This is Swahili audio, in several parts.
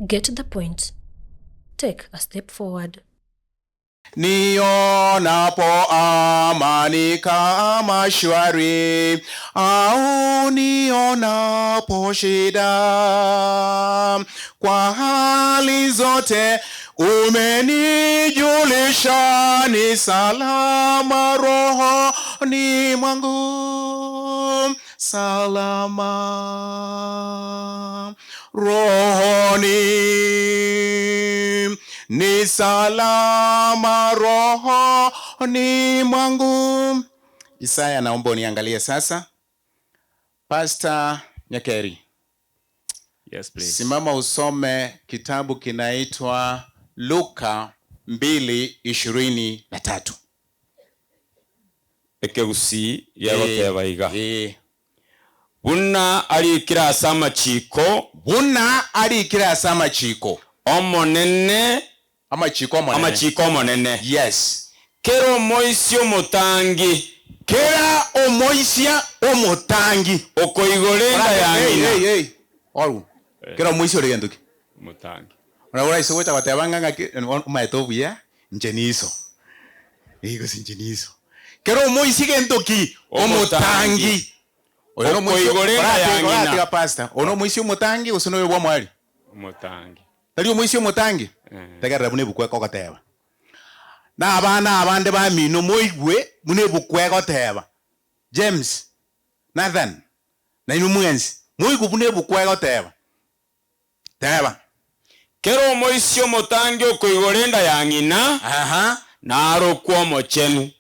Get the point. Take a step forward. Nionapo amani kama shwari, au nionapo shida, kwa hali zote umenijulisha, ni salama rohoni mwangu, salama rohoni, ni salama rohoni mwangu. Isaya, naomba uniangalie sasa. Pastor Nyakeri. Yes, please. Simama usome kitabu kinaitwa Luka 2:23. Ekeusi yabotebaiga. Buna alikira asama chiko. Buna alikira asama chiko. Omonene. Amachiko monene. Amachiko monene. Yes. Kero moisi omotangi. Kera omoisia omotangi. Okoigorenda yangina. Hey. Oru. Kera omoisia oregenduki. Omotangi. Ona iso gocha batebanga maetobu ya njeniso. Ego sinjeniso. Kera omoisia gendoki omotangi. Ono Okoigorenda yangina. Ora pastor. Ono omoisia omotangi usono bwa mwali. Omotangi. Tari omoisia omotangi. Tegera bune bukwe kokoteba. Na abana abande ba mino moigwe mune bukwe kokoteba. James, Nathan, na inu mwenzi moigwe mune bukwe kokoteba. Teba. Kero moisi omotangi okoigorenda yangina. Naro kwa mochenu.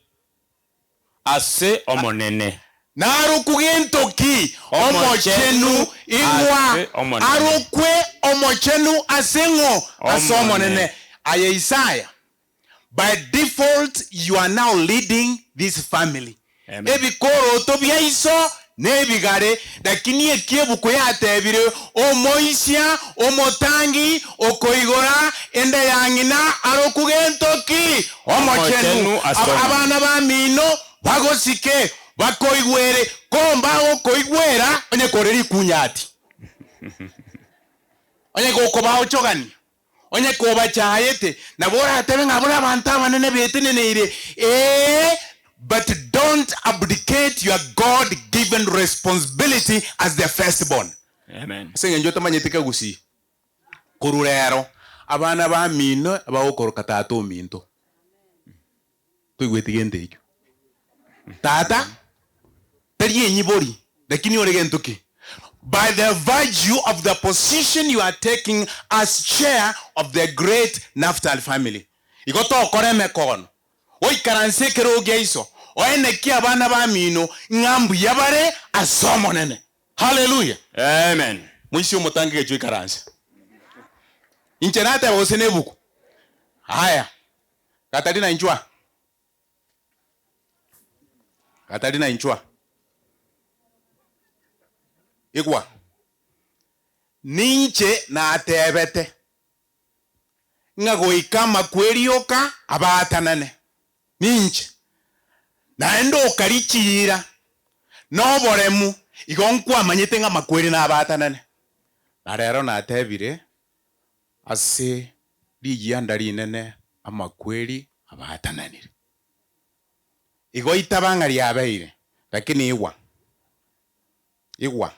Ase omonene. Naro kugentoki omochenu igwa. Arokwe omochenu asengo asomonene. Aya Isaiah. By default, you are now leading this family. Ebi koro tobia iso nebi gare lakini ekiebu kuyatebire omoisia omotangi okoigora ende yangina arokugentoki omochenu abana ba mino bagosike bakoigwere komba okoigwera onye koreri kunyati onye gokoba ochogani onye koba chayete na bora atebe ngabura abantu abanene beteneneire but don't abdicate your God-given responsibility as the firstborn. Amen. Senga njota manyeteka gusi kururero abana ba mino abawokoroka tato minto twigwetigende ikyo tata teri enyibori lakini oregentuki. By the virtue of the position you are taking as chair of the great Naphtali family. Igoto okoreme kono. Oikaranse keroge iso. Oenekia abana ba mino ngambu yabare asomonene. Hallelujah. Amen. Mwisi omotangi gejo ikaranse. Inchenata osene buku. Haya. Katarina inchwa. Katarina inchwa. Igwa. Ninche na atebete. Ngagoika makwerioka abatanane. Ninche. Na endo karichira. No boremu. Igonkwa amanyete nga makweri na abatanane. Na rero na atebire. Ase ligi andari nene amakweri abatananire. Igoita bangari abeire. Lakini igwa.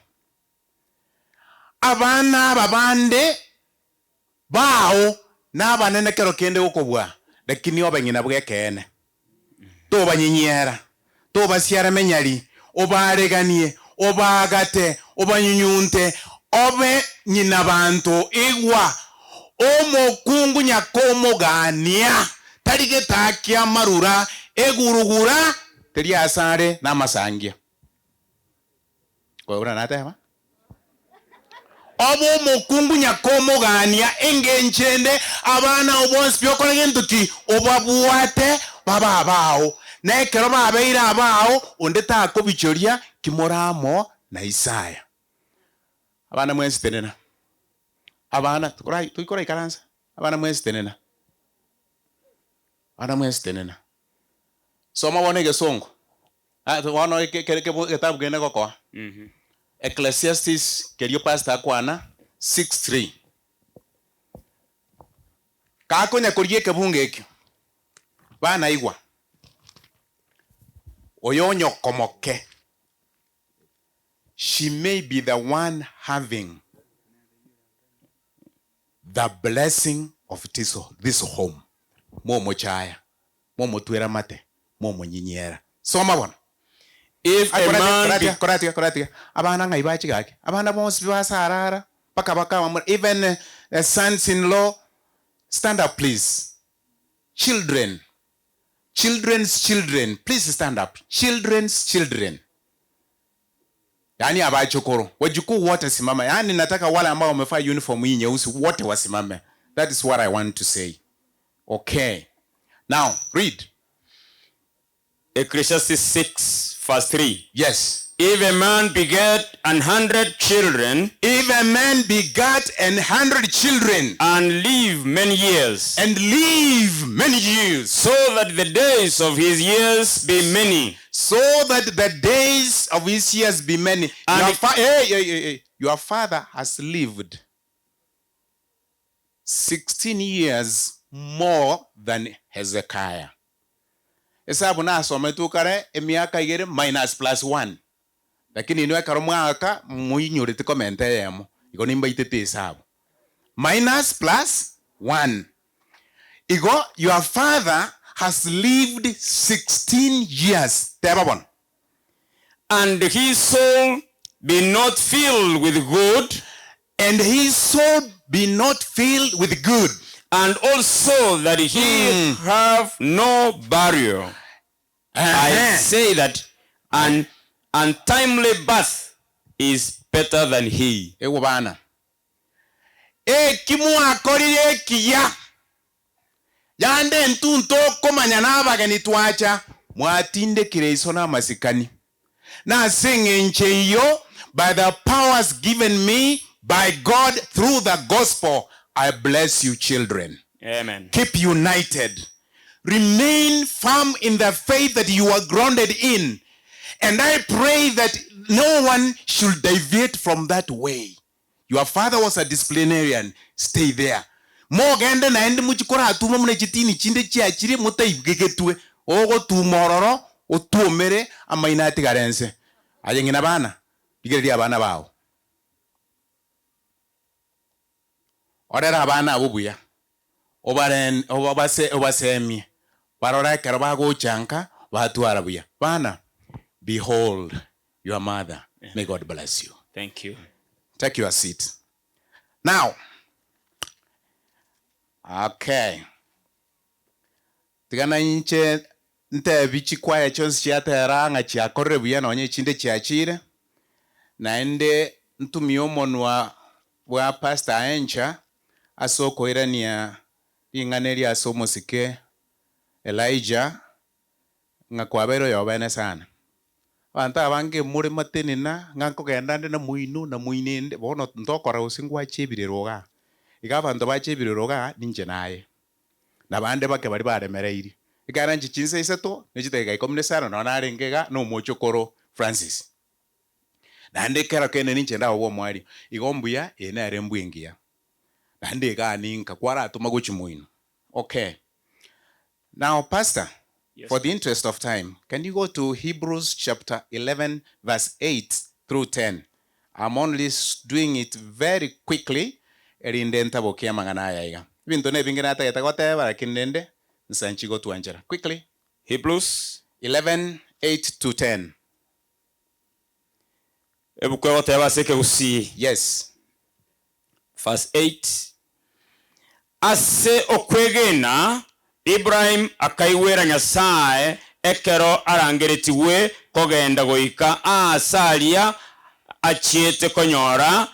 Abana babande bao nabanene kero kende ukobwa lakini obanyina bwekene to banyinyera to basiara menyari obareganie obagate obanyunyunte obe nyina bantu igwa omokungu nyakomogania tarige takia marura egurugura teri asare na masangia kwa ura natema obo mokungu nyakomogania engenchende abana obonsi byokoregentuki obabuate babao nekero babeira abao ondeta akobichoria kimoramo na Isaya abana mwensi tenena abana tuikora ikaransa abana mwensi tenena soma wonege songo wana kitabu gene koko Ecclesiastes kerio pastor akwana 6:3 Kakonya kurie kebunge ekyo. Bana igwa. Oyonyo komoke. She may be the one having the blessing of this home. Momo chaya. Momo tuera mate. Momo nyinyera. Soma bona. If a man Koratia. Abana nga ibachi gake. Abana bonsi basarara. Baka even sons-in-law. Stand up, please. Children's children. Please stand up. Children's children. Yani abachokoro. Wajukuu wote simama. Yani nataka wale ambao wamevaa uniform hii nyeusi wote wasimame. That is what I want to say. Okay. Now, read. Ecclesiastes 6 verse 3. Yes. If a man beget 100 children, If a man begat 100 children and live many years, so that the days of his years be many, And your father has lived 16 years more than Hezekiah. Hesabu na asome tukare emiaka igere minus plus 1. Lakini inwe karomwaka muinyurite kommente yemo. Iko nimba itete hesabu. Minus plus 1. Iko your father has lived 16 years. Tebabon. and his soul be not filled with good, And his soul be not filled with good. and also that he have no burial. I say that an untimely birth is better than he. Ewo bana. Kimu akorire kiya. Yande ntunto komanya nabageni twacha. Mwatinde kireiso na masikani. Na senge yo by the powers given me by God through the gospel. I bless you, children. Amen. Keep united. Remain firm in the faith that you are grounded in. And I pray that no one should deviate from that way. Your father was a disciplinarian. Stay there. Mogende na ende muchikora atuma mune chitini chinde chiachiri mutaibgegetwe. Ogo tumororo otuomere amainati garense. Ayengina bana. Bigeri abana bao. Orera abana abubuya. Obasemi. Barora karabago chanka watu arabuya. Bana. Behold your mother. May God bless you. Thank you. Take your seat. Now. Okay. Tigana inche nte bichi kwaya chonsi chiatera nga chiakore buya na onye chinde chiachire. Na ende ntumiomo wa pastor encha asoko irania inganeri asomo sike Elijah nga kwabero yobene sana. Wanta abange muri matenina nganko gendande na muinu na muinende bono ndokora usingwa chebireroga. Igabantu bachebireroga ninje naye. Nabande bake bari baremereiri. Igara nchinse iseto nechitega ikomne sana na narengega no mochokoro Francis. Nande kera kene ninje ndawo wo mwari. Igombuya ena rembwengia. Nande ga ninka kwara atuma gochimuino. Okay. Now, Pastor, yes, for the interest of time, can you go to Hebrews chapter 11, verse 8 through 10? I'm only doing it very quickly. Quickly. Hebrews 11, 8 to 10. Yes. Verse 8. Ase okwegena Ibrahim akaiwera Nyasaye ekero arangeretiwe kogenda goika asalia achiete konyora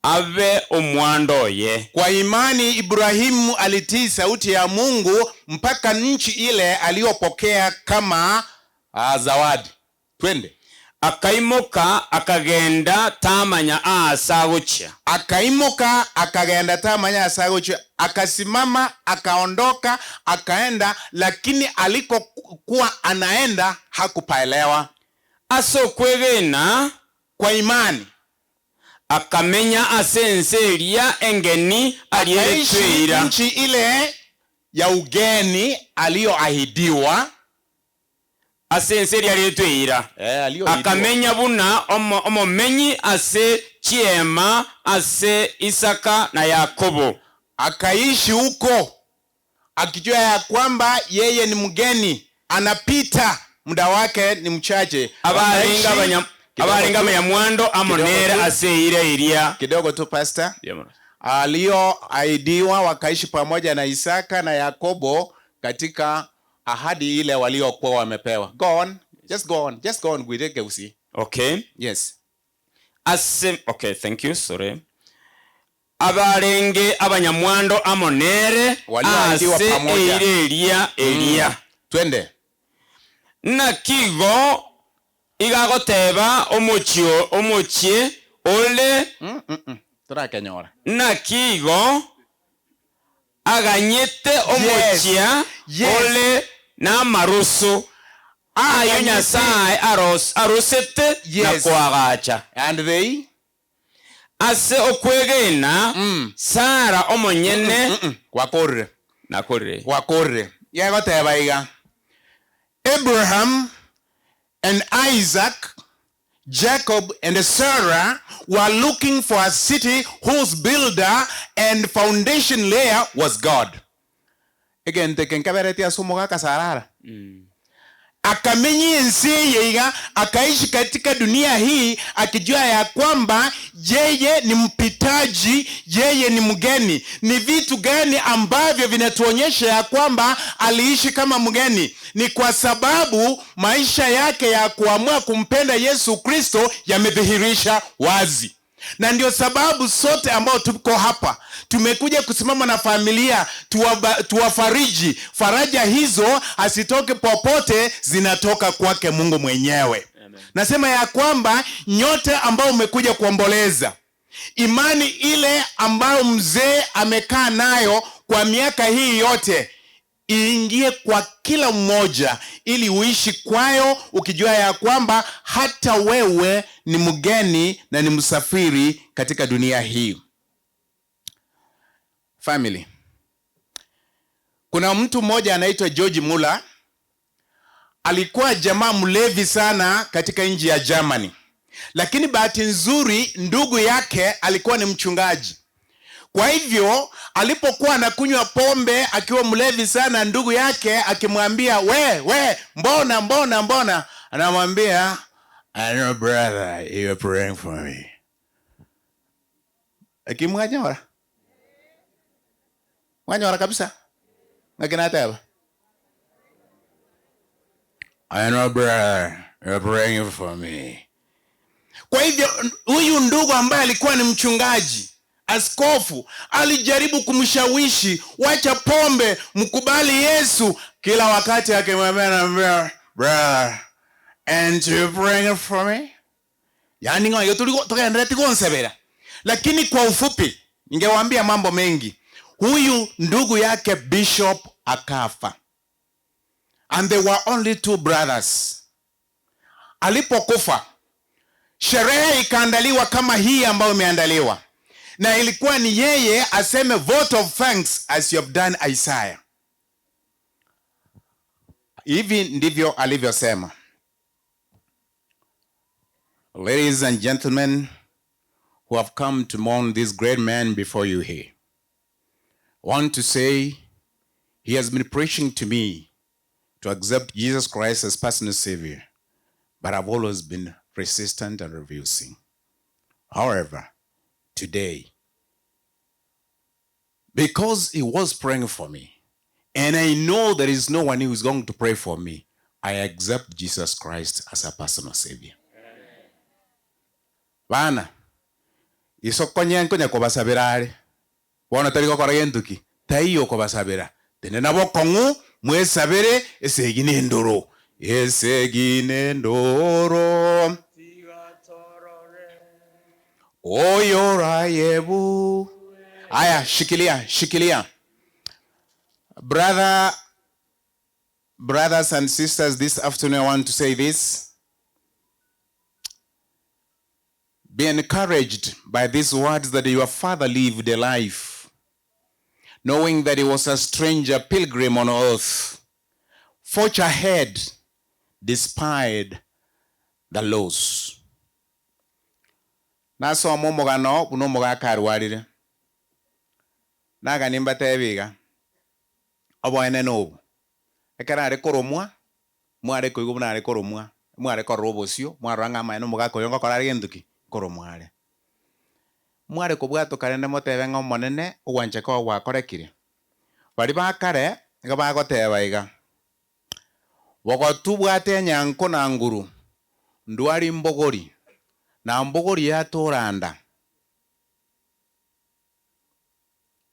ave omwando ye. Kwa imani Ibrahimu alitii sauti ya Mungu mpaka nchi ile aliyopokea kama zawadi. Twende. Akaimoka akagenda tamanya asagocha. Akaimoka akagenda tamanya asagocha. Akasimama akaondoka akaenda, lakini alikokuwa anaenda hakupaelewa. Aso kwegena kwa imani akamenya asenseria engeni aliyetweira nchi ile ya ugeni aliyoahidiwa, ase eri aretweira akamenya buna omomenyi ase chiema ase Isaka na Yakobo, akaishi huko akijua ya kwamba yeye ni mgeni, anapita, muda wake ni mchache. abalinga banyamwando amonere ase ire iria kidogo tu pastor. Aliyoahidiwa wakaishi pamoja na Isaka na Yakobo katika ahadi ile waliokuwa wamepewa. Go on. Just go on with it, Geusi. Okay. Yes. Okay, thank you. Sorry. Abalenge abanyamwando amonere ase ire iria. Twende. Nakigo igagoteba omochie ole Turakenyora. Nakigo aganyete omochia ole na maruso ayo Nyasaye arosete na kwagacha. And they ase okwegena Sara omonyene wakorre yagoteba iga Abraham and Isaac, Jacob and Sarah were looking for a city whose builder and foundation layer was God. Again, they can cover it as Sarara. Akamenyi ensi yeiga, akaishi katika dunia hii akijua ya kwamba yeye ni mpitaji, yeye ni mgeni. Ni vitu gani ambavyo vinatuonyesha ya kwamba aliishi kama mgeni? Ni kwa sababu maisha yake ya kuamua kumpenda Yesu Kristo yamedhihirisha wazi. Na ndio sababu sote ambao tuko hapa tumekuja kusimama na familia tuwafariji. Faraja hizo asitoke popote, zinatoka kwake Mungu mwenyewe. Amen. Nasema ya kwamba nyote ambao umekuja kuomboleza, imani ile ambayo mzee amekaa nayo kwa miaka hii yote iingie kwa kila mmoja, ili uishi kwayo ukijua ya kwamba hata wewe ni mgeni na ni msafiri katika dunia hii. Family. Kuna mtu mmoja anaitwa George Muller. Alikuwa jamaa mlevi sana katika nchi ya Germany. Lakini bahati nzuri ndugu yake alikuwa ni mchungaji. Kwa hivyo alipokuwa anakunywa pombe akiwa mlevi sana, ndugu yake akimwambia we mbona, anamwambia, I know brother, you are praying for me. Akimwanyora kabisa. Ngakinateba, I know brother, you are praying for me. Kwa hivyo huyu ndugu ambaye alikuwa ni mchungaji, askofu, alijaribu kumshawishi, wacha pombe, mkubali Yesu. Kila wakati akimwambia, brother, and you praying for me? Yani ngoyo tukaendelea tikonsebera. Lakini kwa ufupi ningewaambia mambo mengi. Huyu ndugu yake Bishop akafa. And there were only 2 brothers. Alipokufa, sherehe ikaandaliwa kama hii ambayo imeandaliwa. Na ilikuwa ni yeye aseme vote of thanks as you have done Isaiah. Hivi ndivyo alivyosema. Ladies and gentlemen who have come to mourn this great man before you here, I want to say he has been preaching to me to accept Jesus Christ as personal Savior, but I've always been resistant and refusing. However, today, because he was praying for me, and I know there is no one who is going to pray for me, I accept Jesus Christ as a personal Savior. Bana, isokonyenko nyakobasabirare. Wana tariko korayentuki. Taiyo kobasabira. Tene nabo kongu mwesabere esegine ndoro. Esegine ndoro. Oyo rayebu. Aya, shikilia. Brothers and sisters, this afternoon I want to say this. Be encouraged by these words that your father lived a life. knowing that he was a stranger pilgrim on earth, forged ahead despite the laws. Nasoma omugano buno omugaka arwarire. Naga nimba tebiga. Obwene nobu. Ekara ari koromwa, mware ko igubuna ari koromwa, mware ko robosio, mwaranga amaino omugaka yongo korari genduki koromware. Mware ko bwato karende motebe ngo monene ogwanche ko gwakorekire. Bari bakare nga bagoteba iga. Bogotu bwate nyanko na nguru. Ndwari mbogori. Na mbogori ya toranda.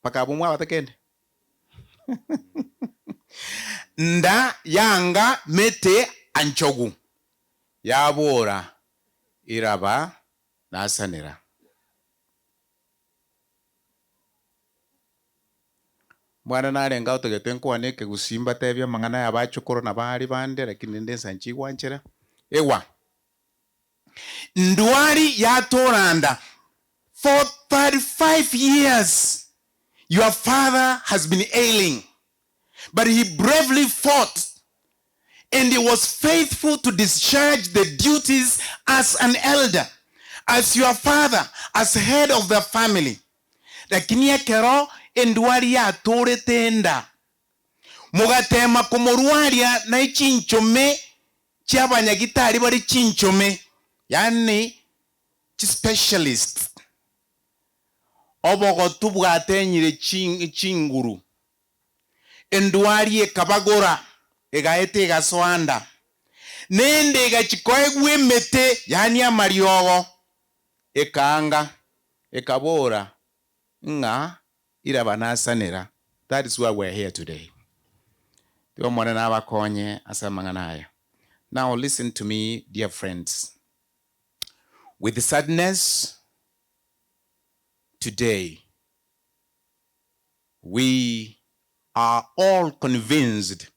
Paka bumwa batakende. Nda yanga mete anchogu. Yabora iraba nasanira. Mwana narenga utagete nkwane ke gusimba tebya mangana yabachukuro na bari bande lakini ndensa nchigwanchera. Ewa. Ndwari ya toranda. For 35 years your father has been ailing, but he bravely fought and he was faithful to discharge the duties as an elder, as your father, as head of the family. Lakini ya kero endwari ya tore tenda. Mugatema kumurwaria na ichinchome cy'abanyagitari bari chinchome. Yani specialist. Obogotu bwatenyire chinguru. Endwari ekabagora egaete gaswanda. Nende gachikoe gwemete yani amariogo. Ekanga ekabora nga irabanasanira. That is why we're here today. Now listen to me, dear friends. With sadness, today, we are all convinced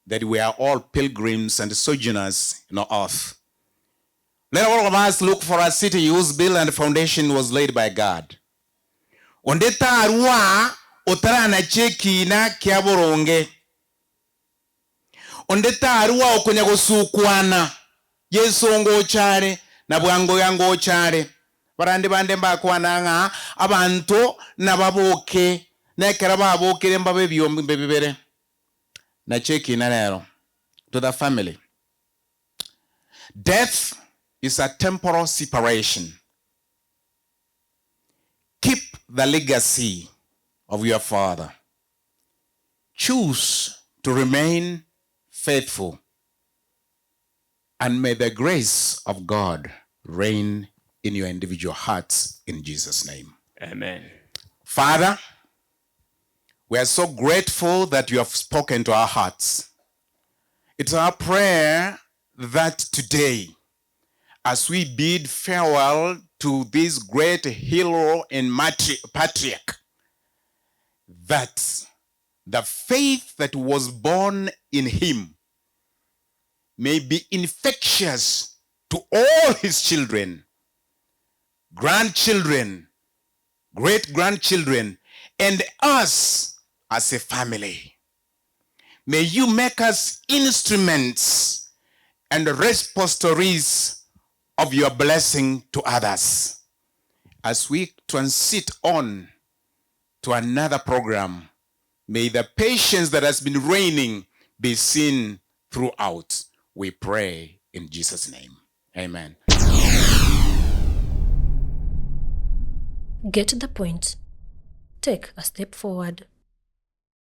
that we are all pilgrims and sojourners in earth. Let all of us look for a city whose build and foundation was laid by God. Ondeta arua otara na cheki na kiaboronge. Ondeta arua okunyagosukwana. Yesu ngo chare na bwango yango chare. Barande bande mbakwana nga abantu nababoke nekera babokere mbabe byombi bebere. Na cheki na lero to the family. Death is a temporal separation. Keep the legacy of your father. Choose to remain faithful. And may the grace of God reign in your individual hearts in Jesus' name. Amen. Father, we are so grateful that you have spoken to our hearts. It's our prayer that today, as we bid farewell to this great hero and patriarch, that the faith that was born in him may be infectious to all his children, grandchildren, great-grandchildren, and us as a family. May you make us instruments and repositories of your blessing to others. As we transit on to another program, may the patience that has been reigning be seen throughout. We pray in Jesus' name. Amen. Get the point. Take a step forward.